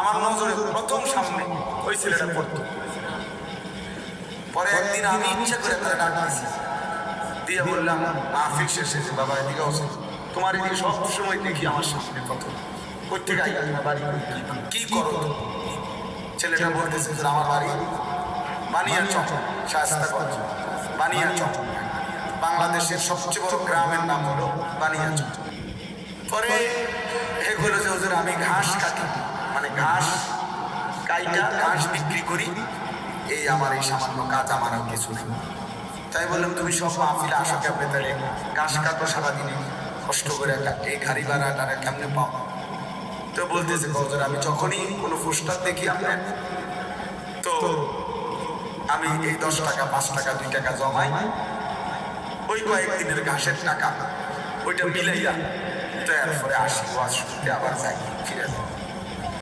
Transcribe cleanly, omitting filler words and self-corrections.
আমার নজরে প্রথম সামনে ওই ছেলেটা পড়তো। পরে একদিন আমি ইচ্ছা করে তারা ডাক দিয়েছি, দিয়ে বললাম মাহফিল শেষে যে বাবা এদিকে আছে, তোমার এদিকে সবসময় দেখি আমার সামনে কত কোথেকে আই তোমার বাড়ি কি করো? ছেলেটা বলতেছে যে আমার বাড়ি বানিয়াচং, শায়েস্তাগঞ্জ বানিয়াচং, বাংলাদেশের সবচেয়ে বড় গ্রামের নাম হলো বানিয়াচং। পরে এগুলো যে হুজুর আমি ঘাস কাটি, মানে ঘাস কাইটা ঘাস বিক্রি করি, এই আমার এই সামান্য কাজ, আমার আর কিছু নেই। তাই বললাম তুমি সব মাহফিলে আসো কেমনে, তাহলে ঘাস কাটো সারাদিনে কষ্ট করে এই গাড়ি ভাড়াটা কেমনে পাও? তো বলতেছে হুজুর আমি যখনই কোনো পোস্টার দেখি আপনার, তো আমি এই 10 টাকা 5 টাকা 2 টাকা জমাই, ওই কয়েকদিনের ঘাসের টাকা ওইটা মিলাইয়া তো এরপরে আসি ওয়াজ শুনতে, আবার যাই ফিরে যাই।